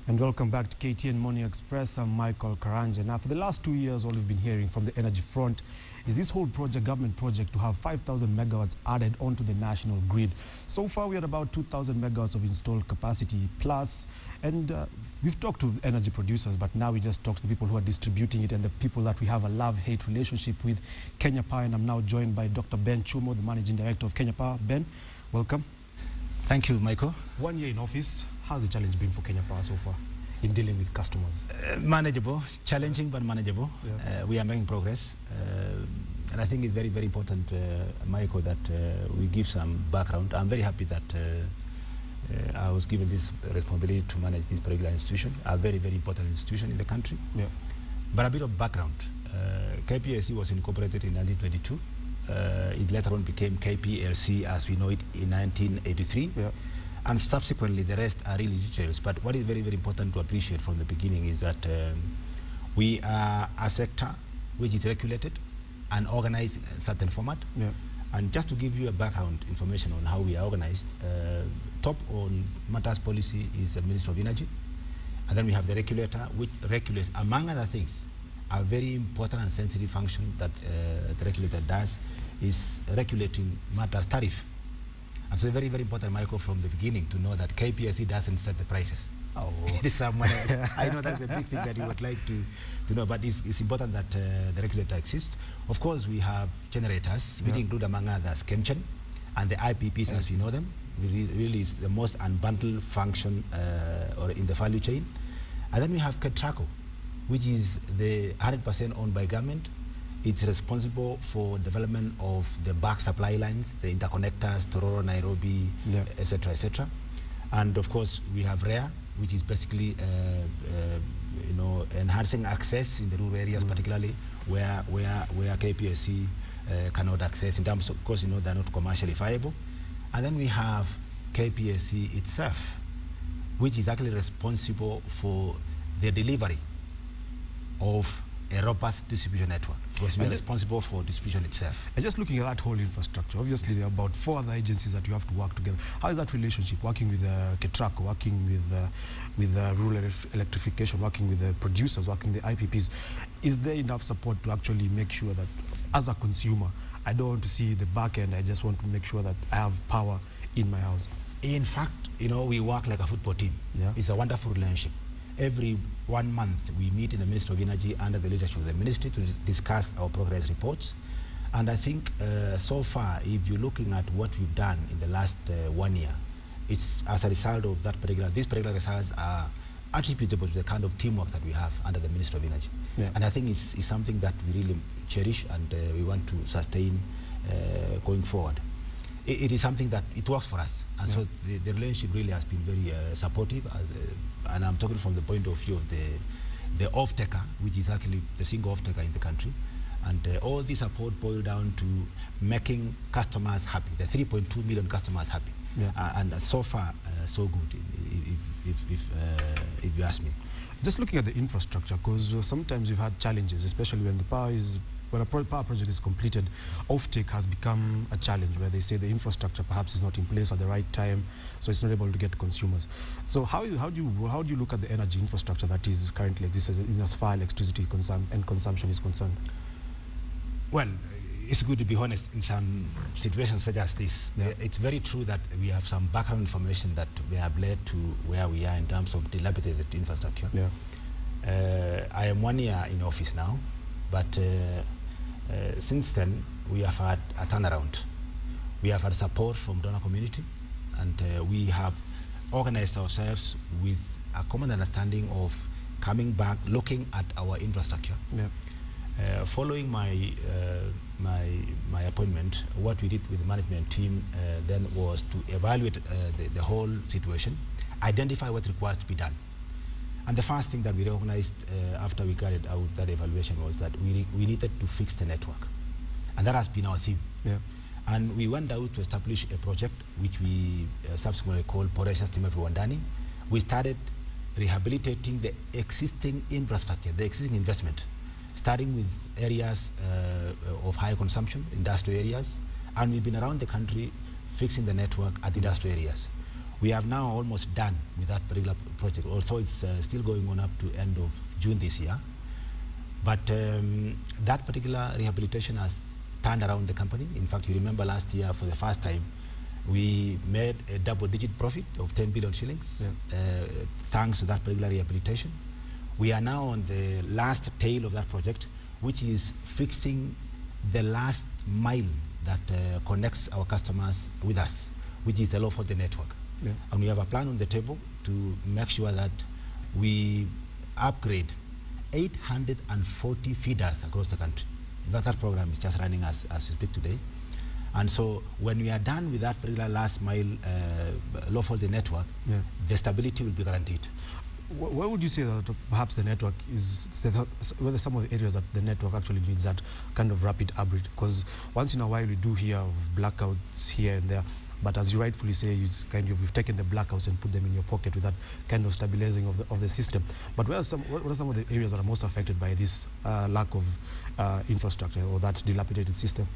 And welcome back to KTN Morning Express. I'm Michael Karanja. Now, for the last 2 years, all we've been hearing from the energy front is this whole project, government project, to have 5,000 megawatts added onto the national grid. So far, we're at about 2,000 megawatts of installed capacity plus. And we've talked to energy producers, but now we just talk to the people who are distributing it and the people that we have a love-hate relationship with, Kenya Power. And I'm now joined by Dr. Ben Chumo, the Managing Director of Kenya Power. Ben, welcome. Thank you, Michael. 1 year in office. How's the challenge been for Kenya Power so far in dealing with customers? Manageable, challenging but manageable. Yeah. We are making progress. And I think it's very, very important, Michael, that we give some background. I'm very happy that I was given this responsibility to manage this particular institution, a very, very important institution in the country. Yeah. But a bit of background. KPLC was incorporated in 1922. It later on became KPLC as we know it in 1983. Yeah. And subsequently, the rest are really details. But what is very, very important to appreciate from the beginning is that we are a sector which is regulated and organized in a certain format. Yeah. And just to give you a background information on how we are organized, top on matters policy is the Minister of Energy. And then we have the regulator, which regulates, among other things, a very important and sensitive function that the regulator does is regulating matters tariff. And so very, very important, Michael, from the beginning to know that KPLC doesn't set the prices. Oh. It is someone else. I know that's a big thing that you would like to know, but it's important that the regulator exists. Of course, we have generators, which include, among others, Chemchen and the IPPs as we know them. Really is the most unbundled function or in the value chain. And then we have KETRACO, which is the 100% owned by government. It's responsible for development of the back supply lines, the interconnectors, Tororo, Nairobi, etc., etc. And of course, we have REA, which is basically, enhancing access in the rural areas, particularly where KPLC cannot access. In terms of course, they're not commercially viable. And then we have KPLC itself, which is actually responsible for the delivery of a robust distribution network, because we are responsible for distribution itself. And just looking at that whole infrastructure, obviously there are about 4 other agencies that you have to work together. How is that relationship, working with KETRACO, working with rural electrification, working with the producers, working with the IPPs? Is there enough support to actually make sure that, as a consumer, I don't want to see the back end, I just want to make sure that I have power in my house? In fact, we work like a football team. Yeah. It's a wonderful relationship. Every 1 month, we meet in the Ministry of Energy under the leadership of the ministry to discuss our progress reports. And I think so far, if you're looking at what we've done in the last 1 year, it's as a result of these particular results are attributable to the kind of teamwork that we have under the Ministry of Energy. Yeah. And I think it's something that we really cherish and we want to sustain going forward. It is something that it works for us, and so the relationship really has been very supportive. And I'm talking from the point of view of the off-taker, which is actually the single off-taker in the country. And all this support boiled down to making customers happy, the 3.2 million customers happy. Yeah. And so far, so good, if you ask me. Just looking at the infrastructure, because sometimes you've had challenges, especially when when a power project is completed, offtake has become a challenge where they say the infrastructure perhaps is not in place at the right time, so it's not able to get to consumers. So how do you look at the energy infrastructure that is currently exists as far as electricity and consumption is concerned? Well, it's good to be honest in some situations such as this. Yeah. It's very true that we have some background information that we have led to where we are in terms of dilapidated infrastructure. Yeah. I am 1 year in office now, but since then, we have had a turnaround. We have had support from donor community, and we have organized ourselves with a common understanding of coming back, looking at our infrastructure. Yeah. Following my appointment, what we did with the management team then was to evaluate the whole situation, identify what requires to be done. And the first thing that we recognized after we carried out that evaluation was that we needed to fix the network. And that has been our theme. Yeah. And we went out to establish a project which we subsequently called Boresha Stima Viwandani. We started rehabilitating the existing infrastructure, the existing investment, starting with areas of high consumption, industrial areas, and we've been around the country fixing the network at industrial areas. We have now almost done with that particular project, although it's still going on up to end of June this year. But that particular rehabilitation has turned around the company. In fact, you remember last year, for the first time, we made a double-digit profit of 10 billion shillings, thanks to that particular rehabilitation. We are now on the last tail of that project, which is fixing the last mile that connects our customers with us, which is the low-voltage network. And we have a plan on the table to make sure that we upgrade 840 feeders across the country. That program is just running as we speak today. And so when we are done with that particular last mile low-voltage network, the stability will be guaranteed. Where would you say that perhaps the network is, whether some of the areas that the network actually needs that kind of rapid upgrade? Because once in a while we do hear of blackouts here and there, but as you rightfully say, it's kind of, you've taken the blackouts and put them in your pocket with that kind of stabilizing of the system. But what are some of the areas that are most affected by this lack of infrastructure or that dilapidated system?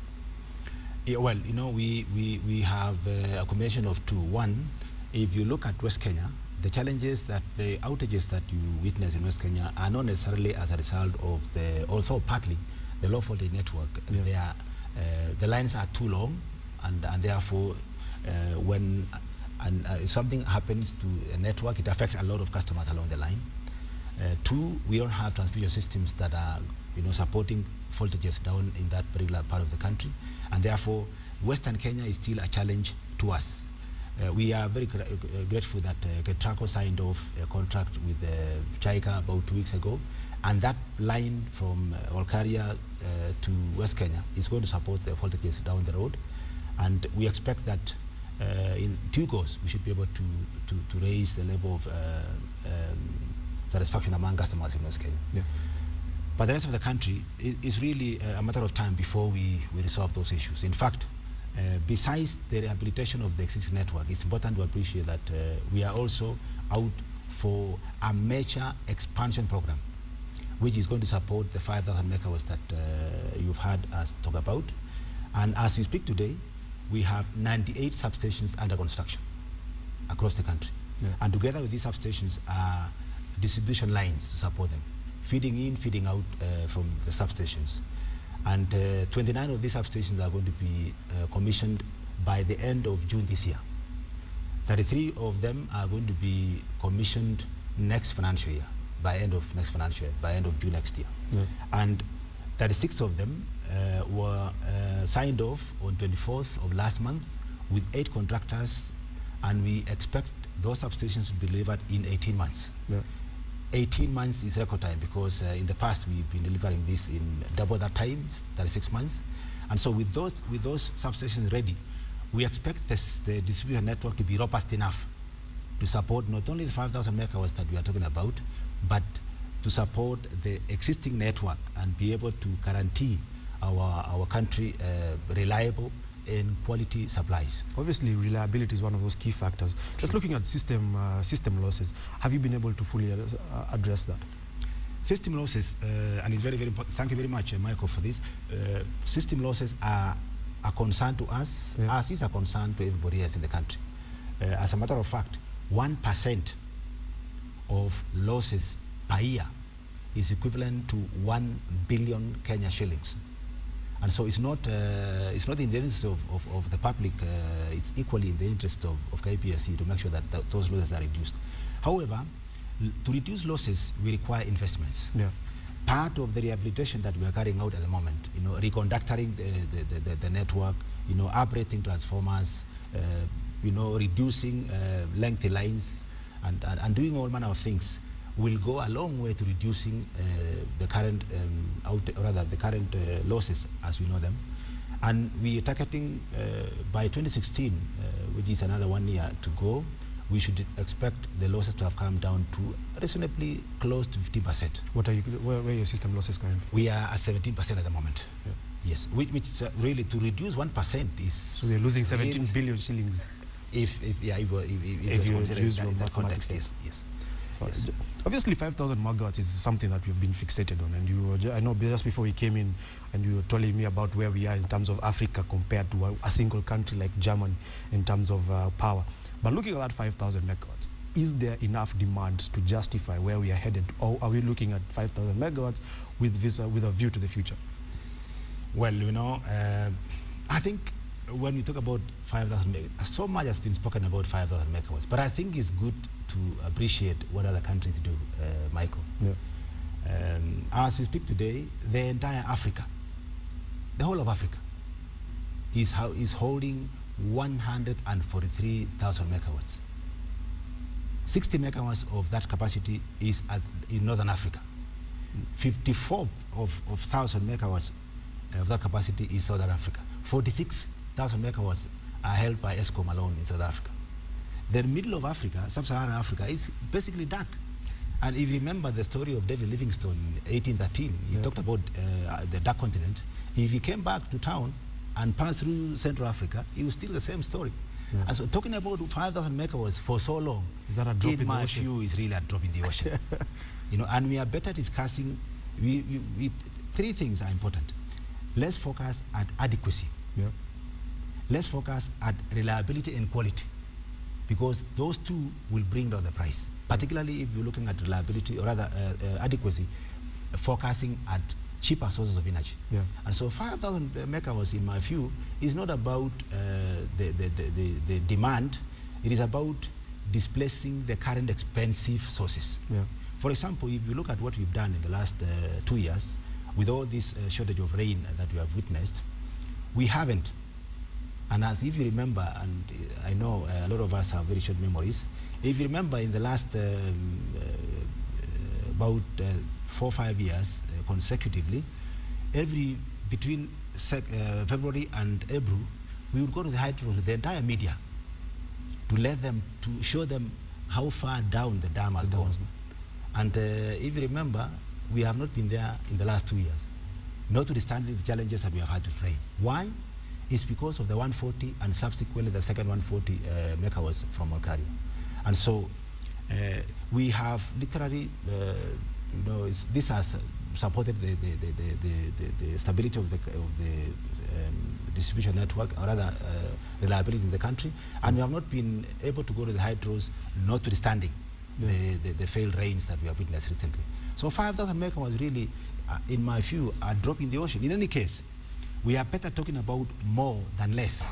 Yeah, well, you know, we have a combination of two. One, if you look at West Kenya, the challenges that the outages that you witness in West Kenya are not necessarily as a result of although partly the low voltage network. The lines are too long, and therefore when something happens to a network, it affects a lot of customers along the line. Two, we don't have transmission systems that are supporting voltages down in that particular part of the country, and therefore Western Kenya is still a challenge to us. We are very grateful that Ketraco signed off a contract with JICA about 2 weeks ago, and that line from Olkaria to West Kenya is going to support the voltages down the road, and we expect that in due course we should be able to raise the level of satisfaction among customers in West Kenya. But the rest of the country is really a matter of time before we resolve those issues. In fact, besides the rehabilitation of the existing network, it's important to appreciate that we are also out for a major expansion program, which is going to support the 5,000 megawatts that you've heard us talk about. And as we speak today, we have 98 substations under construction across the country. And together with these substations are distribution lines to support them, feeding in, feeding out from the substations. And 29 of these substations are going to be commissioned by the end of June this year. 33 of them are going to be commissioned next financial year, by end of next financial year, by end of June next year. And 36 of them were signed off on 24th of last month with 8 contractors, and we expect those substations to be delivered in 18 months. 18 months is record time, because in the past we've been delivering this in double that time, 36 months. And so with those substations ready, we expect the distribution network to be robust enough to support not only the 5,000 megawatts that we are talking about, but to support the existing network and be able to guarantee our country reliable and quality supplies. Obviously, reliability is one of those key factors. Just looking at system losses, have you been able to fully address that? System losses, and it's very, very important. Thank you very much, Michael, for this. System losses are a concern to us, as is a concern to everybody else in the country. As a matter of fact, 1% of losses per year is equivalent to 1 billion Kenya shillings. And so it's not in the interest of the public, it's equally in the interest of KPLC to make sure that those losses are reduced. However, to reduce losses, we require investments. Part of the rehabilitation that we are carrying out at the moment, reconductoring the network, operating transformers, reducing lengthy lines, and doing all manner of things will go a long way to reducing the current losses as we know them. And we are targeting by 2016, which is another 1 year to go, we should expect the losses to have come down to reasonably close to 50%. Where are your system losses currently? We are at 17% at the moment. Yes, which really to reduce 1% is. So we are losing 17 billion shillings. If you use that context, yes. Yes. Obviously, 5,000 megawatts is something that we've been fixated on, and I know just before we came in, and you were telling me about where we are in terms of Africa compared to a single country like Germany in terms of power. But looking at that 5,000 megawatts, is there enough demand to justify where we are headed, or are we looking at 5,000 megawatts with a view to the future? Well, you know, I think when we talk about 5,000 megawatts, so much has been spoken about 5,000 megawatts, but I think it's good to appreciate what other countries do, Michael. Yeah. As we speak today, the entire Africa, the whole of Africa, is holding 143,000 megawatts. 60 megawatts of that capacity is in Northern Africa. 54,000 megawatts of that capacity is Southern Africa. 46,000 megawatts are held by ESCOM alone in South Africa. The middle of Africa, sub-Saharan Africa, is basically dark. And if you remember the story of David Livingstone in 1813, he talked about the dark continent. If he came back to town and passed through Central Africa, it was still the same story. Yeah. And so talking about 5,000 megawatts for so long, is that a drop in my the ocean? view, is really a drop in the ocean. You know, and we are better discussing, three things are important. Let's focus at adequacy. Yeah. Let's focus at reliability and quality, because those two will bring down the price. Particularly if you're looking at reliability, or rather adequacy, focusing at cheaper sources of energy. Yeah. And so 5,000 megawatts, in my view, is not about the demand. It is about displacing the current expensive sources. Yeah. For example, if you look at what we've done in the last 2 years, with all this shortage of rain that we have witnessed, we haven't. And as if you remember, and I know a lot of us have very short memories, if you remember in the last about 4 or 5 years consecutively, between February and April, we would go to the hydros with the entire media to show them how far down the dam has gone. And if you remember, we have not been there in the last 2 years, notwithstanding the challenges that we have had to train. Why? It's because of the 140 and subsequently the second 140 megawatts from Olkaria. And so we have literally, this has supported the stability of the distribution network, or rather reliability in the country, and we have not been able to go to the hydros, notwithstanding the failed rains that we have witnessed recently. So 5,000 megawatts really, in my view, are a drop in the ocean. In any case, we are better talking about more than less.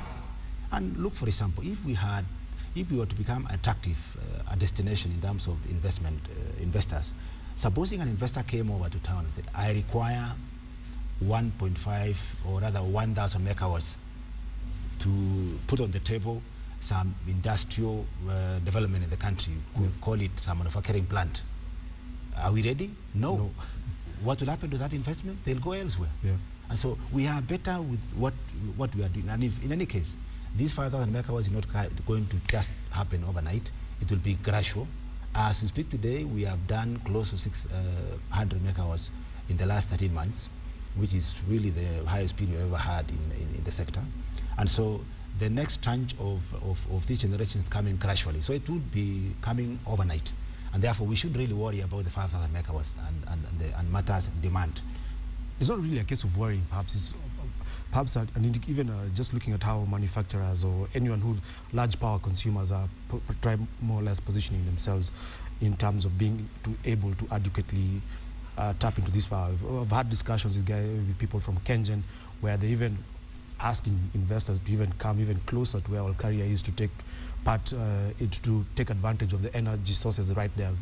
And look, for example, if we were to become attractive a destination in terms of investors, supposing an investor came over to town and said, I require 1.5 or rather 1,000 megawatts to put on the table some industrial development in the country, we'll call it some manufacturing plant. Are we ready? No. What will happen to that investment? They'll go elsewhere. Yeah. And so we are better with what we are doing. And if, in any case, these 5,000 megawatts is not going to just happen overnight. It will be gradual. As we speak today, we have done close to 600 megawatts in the last 13 months, which is really the highest speed we've ever had in the sector. And so the next tranche of this generation is coming gradually. So it would be coming overnight. And therefore, we should really worry about the 5,000 megawatts and matters demand. It's not really a case of worrying, perhaps. It's perhaps even just looking at how manufacturers or anyone who large power consumers are try more or less positioning themselves in terms of being able to adequately tap into this power. I've had discussions with people from Kengen where they even asking investors to even come even closer to where Olkaria is to take to take advantage of the energy sources right there,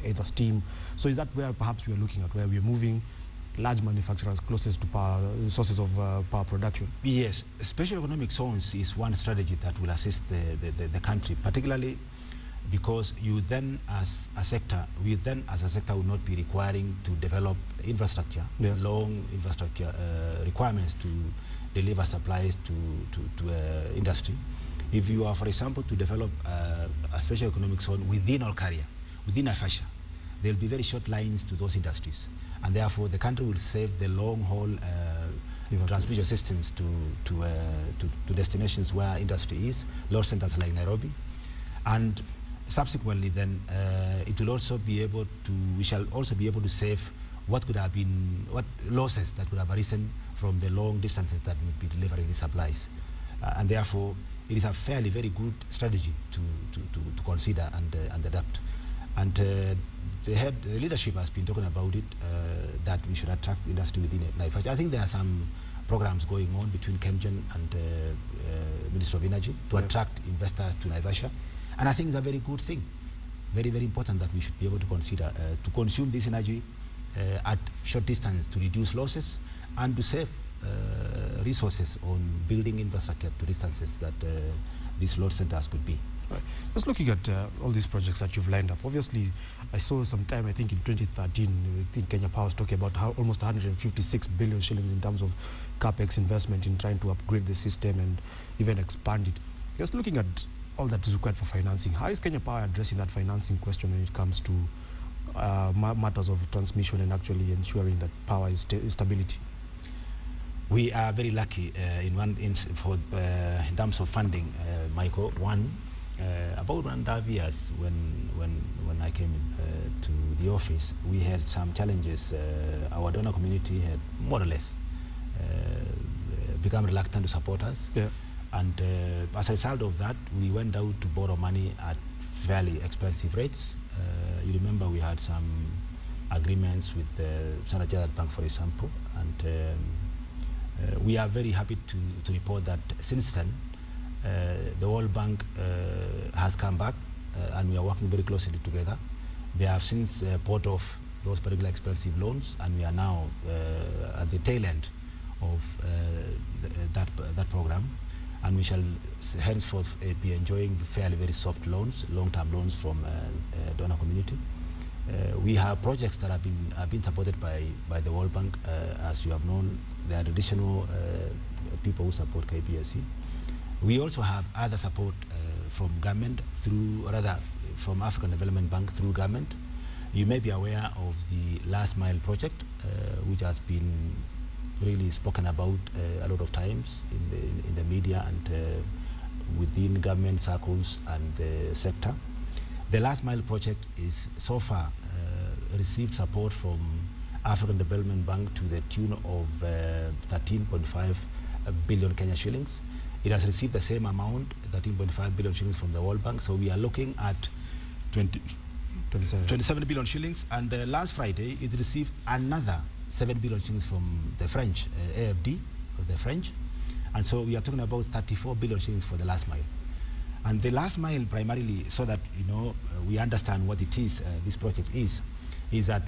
either steam. So is that where perhaps we are looking at, where we are moving large manufacturers closest to power sources of power production? Yes, special economic zones is one strategy that will assist the country, particularly because we then as a sector will not be requiring to develop infrastructure, long infrastructure requirements to deliver supplies to industry. If you are, for example, to develop a special economic zone within Olkaria, within Afasha, there will be very short lines to those industries, and therefore the country will save the long-haul transmission systems to destinations where industry is, load centers like Nairobi, and subsequently then it will also be able to, we shall also be able to save what could have been, what losses that would have arisen from the long distances that would be delivering the supplies. and therefore it is a fairly very good strategy to consider and adapt. And the leadership has been talking about it, that we should attract industry within Naivasha. I think there are some programs going on between KEMGEN and Ministry of Energy to attract investors to Naivasha, and I think it's a very good thing, very, very important that we should be able to consider to consume this energy at short distance to reduce losses and to save resources on building infrastructure to distances that these load centers could be. Right. Just looking at all these projects that you've lined up, obviously I saw some time, I think in 2013, I think Kenya Power was talking about how almost 156 billion shillings in terms of capex investment in trying to upgrade the system and even expand it. Just looking at all that is required for financing, how is Kenya Power addressing that financing question when it comes to matters of transmission and actually ensuring that power is stability? We are very lucky in terms of funding, Michael. About 1.5 years when I came to the office, we had some challenges. Our donor community had more or less become reluctant to support us. Yeah. And as a result of that, we went out to borrow money at fairly expensive rates. You remember we had some agreements with the Standard Chartered Bank, for example, and we are very happy to report that since then, the World Bank has come back and we are working very closely together. They have since bought off those particular expensive loans, and we are now at the tail end of that program, and we shall henceforth be enjoying fairly very soft loans, long-term loans from donor community. We have projects that have been supported by the World Bank. As you have known, there are additional people who support KPSC. We also have other support from government from African Development Bank through government. You may be aware of the last mile project, which has been really spoken about a lot of times in the media and within government circles and the sector. The last mile project is so far received support from African Development Bank to the tune of 13.5 billion Kenya shillings. It has received the same amount, 13.5 billion shillings from the World Bank. So we are looking at 27 billion shillings. And last Friday, it received another 7 billion shillings from the French, AFD, of the French. And so we are talking about 34 billion shillings for the last mile. And the last mile primarily, so that we understand what it is, this project is that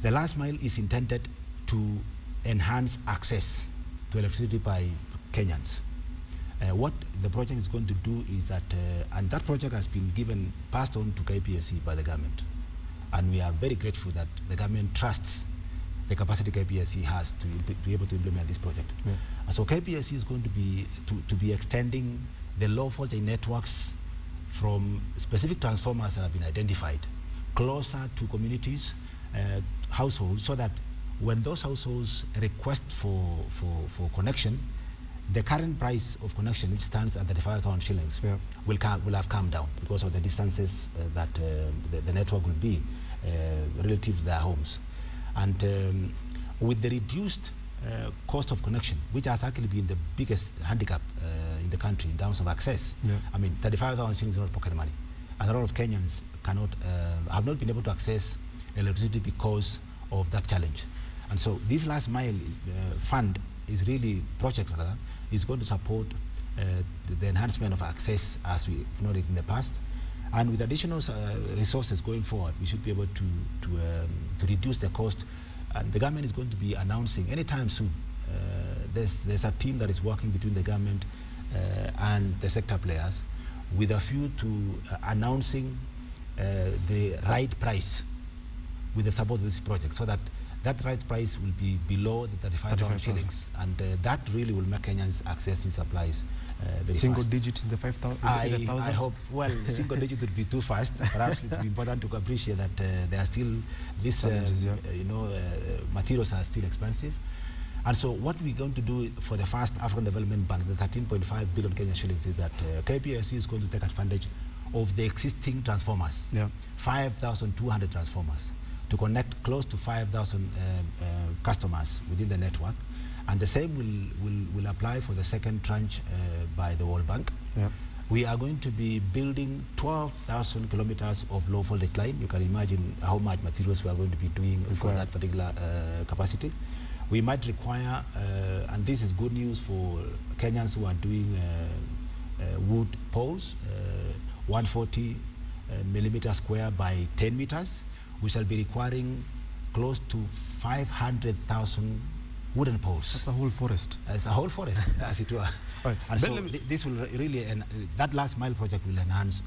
the last mile is intended to enhance access to electricity by Kenyans. What the project is going to do is that, and that project has been passed on to KPSC by the government. And we are very grateful that the government trusts the capacity KPSC has to be able to implement this project. Yeah. And so KPSC is going to be extending the low voltage networks from specific transformers that have been identified closer to communities, households, so that when those households request for connection, the current price of connection, which stands at 35,000 shillings, yeah, will have come down because of the distances that the network will be relative to their homes. And with the reduced cost of connection, which has actually been the biggest handicap in the country in terms of access. Yeah. I mean, 35,000 shillings is not pocket money. And a lot of Kenyans have not been able to access electricity because of that challenge. And so this last mile fund is really, project rather, is going to support the enhancement of access as we know it in the past. And with additional resources going forward, we should be able to reduce the cost. And the government is going to be announcing anytime soon. There's a team that is working between the government and the sector players with a view to announcing the right price with the support of this project, so that right price will be below the 35,000 shillings, and that really will make Kenyans access these supplies very single fast. digits in the 5,000? I hope, well, single digit would be too fast. Perhaps it would be important to appreciate that there are still these, materials are still expensive. And so what we're going to do for the first African Development Bank, the 13.5 billion Kenyan shillings, is that KPSC is going to take advantage of the existing transformers, 5,200 transformers, to connect close to 5,000 customers within the network. And the same will apply for the second tranche by the World Bank. Yeah. We are going to be building 12,000 kilometers of low voltage line. You can imagine how much materials we are going to be doing for that particular capacity. We might require, and this is good news for Kenyans who are doing wood poles, 140 millimeter square by 10 meters. We shall be requiring close to 500,000 wooden poles. That's a whole forest. It's a whole forest, as it were. Right. And so this will really, that last mile project will enhance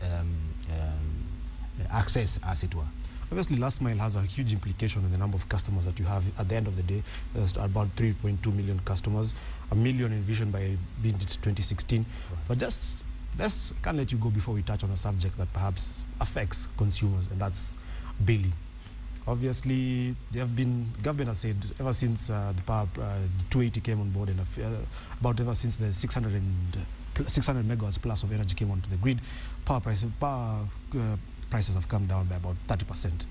access, as it were. Obviously, last mile has a huge implication on the number of customers that you have. At the end of the day, there's about 3.2 million customers, 1 million envisioned by being 2016. Right. But just can't let you go before we touch on a subject that perhaps affects consumers, and that's billing. Obviously, government has said ever since the 280 came on board, and ever since the 600 megawatts plus of energy came onto the grid, power prices have come down by about 30%.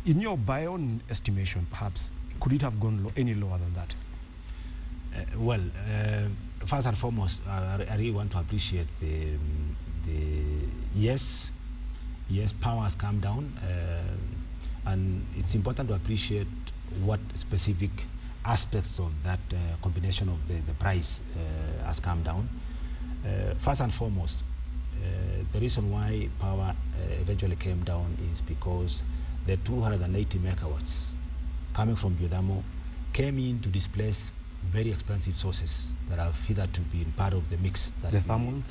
In your own estimation, perhaps, could it have gone any lower than that? Well, first and foremost, I really want to appreciate yes, power has come down, and it's important to appreciate what specific aspects of that combination of the price has come down. First and foremost, the reason why power eventually came down is because the 280 megawatts coming from Biodamo came in to displace very expensive sources that have hitherto been part of the mix. The thermals?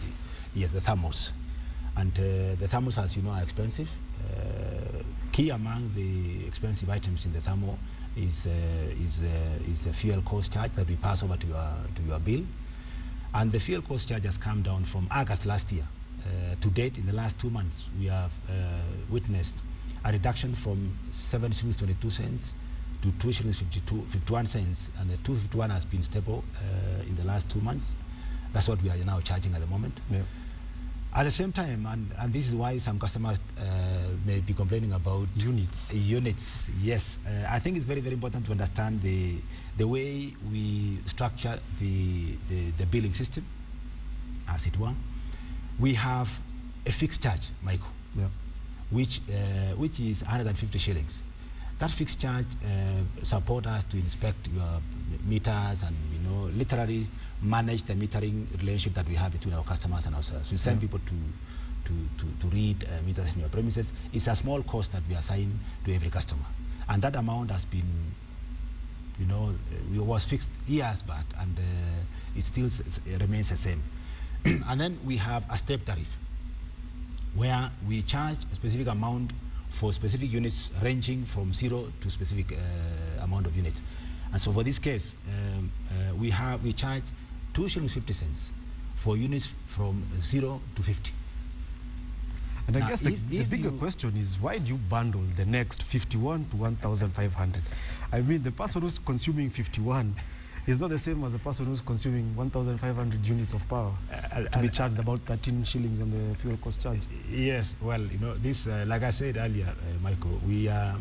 Yes, the thermals. And the thermals, as you know, are expensive. Key among the expensive items in the thermal is the fuel cost charge that we pass over to your bill. And the fuel cost charge has come down from August last year. To date, in the last 2 months, we have witnessed a reduction from 7 shillings 22 cents to 2 shillings 51 cents, and the 251 has been stable in the last 2 months. That's what we are now charging at the moment. Yeah. At the same time, and this is why some customers may be complaining about units. Yes, I think it's very, very important to understand the way we structure the billing system, as it were. We have a fixed charge, Michael, yeah, which is 150 shillings. That fixed charge support us to inspect your meters and, literally manage the metering relationship that we have between our customers and ourselves. We send people to read meters in your premises. It's a small cost that we assign to every customer. And that amount has been, it was fixed years back, and it still remains the same. And then we have a step tariff, where we charge a specific amount for specific units ranging from 0 to specific amount of units. And so for this case, we charge 2 shillings 50 cents for units from 0 to 50. And I guess the bigger question is, why do you bundle the next 51 to 1,500? I mean, the person who's consuming 51 is not the same as the person who's consuming 1,500 units of power to be charged about 13 shillings on the fuel cost charge. Yes, well, this, like I said earlier, Michael, we are,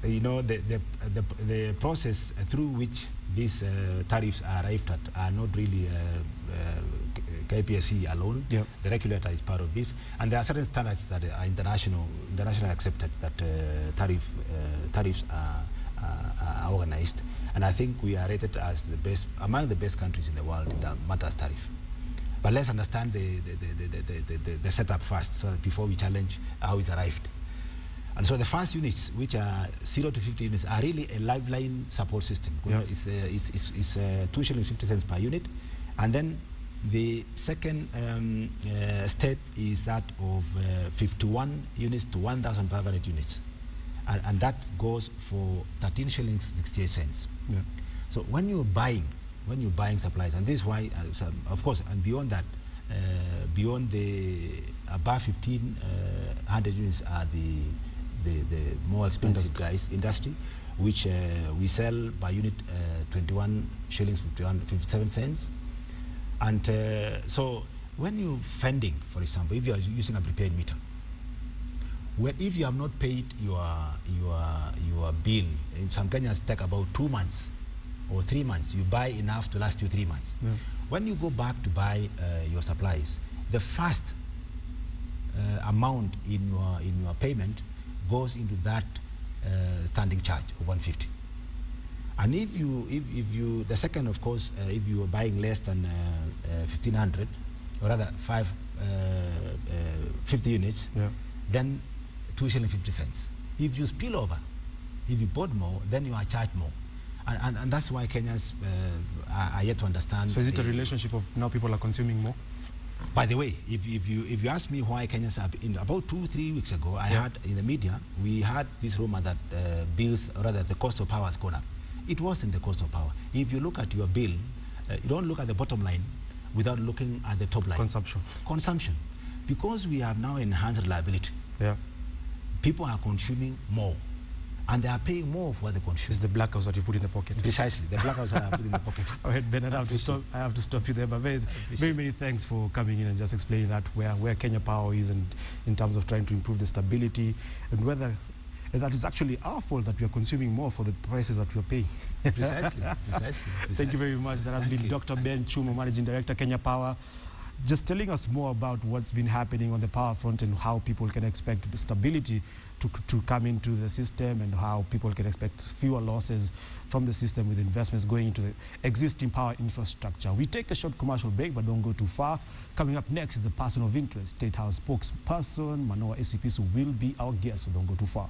the process through which these tariffs are arrived at are not really KPSC alone. Yep. The regulator is part of this, and there are certain standards that are internationally accepted that tariffs are organized, and I think we are rated as the best, among the best countries in the world in that matters tariff. But let's understand the setup first, so that before we challenge how it's arrived. And so the first units, which are 0 to 50 units, are really a lifeline support system. Yep. It's 2 shillings 50 cents per unit, and then the second step is that of 51 units to 1,500 units. And that goes for 13 shillings 68 cents. Yeah. So when you're buying supplies, and this is why, of course, and beyond that, beyond the above 1,500 units are the more expensive industry, which we sell by unit 21 shillings 57 cents. And so when you're fending, for example, if you are using a prepaid meter, well, if you have not paid your bill, in some Kenyans take about 2 months or 3 months. You buy enough to last you 3 months. Yeah. When you go back to buy your supplies, the first amount in your payment goes into that standing charge of 150. And if you the second, of course, if you are buying less than 1,500, or rather 50 units, Yeah. then 2 shilling 50 cents. If you spill over, if you bought more, then you are charged more. And that's why Kenyans are yet to understand. So is it a relationship of now people are consuming more? By the way, if you ask me why Kenyans are, about 2-3 weeks ago, I heard in the media, we had this rumor that bills, or rather the cost of power has gone up. It wasn't the cost of power. If you look at your bill, you don't look at the bottom line without looking at the top line. Consumption. Because we have now enhanced reliability. Yeah. People are consuming more. And they are paying more for what they consume. It's the blackouts that you put in the pocket. Precisely, the blackouts that I put in the pocket. All right, Ben, I have to stop you there. But very many thanks for coming in and just explaining that where Kenya Power is, and in terms of trying to improve the stability, and whether that is actually our fault that we are consuming more for the prices that we are paying. Precisely. Thank you very much. That has been Dr. Ben Chumo, Managing Director, Kenya Power, just telling us more about what's been happening on the power front and how people can expect stability to come into the system, and how people can expect fewer losses from the system with investments going into the existing power infrastructure. We take a short commercial break, but don't go too far. Coming up next is the person of interest. State House spokesperson Manoa Esipisu will be our guest, so don't go too far.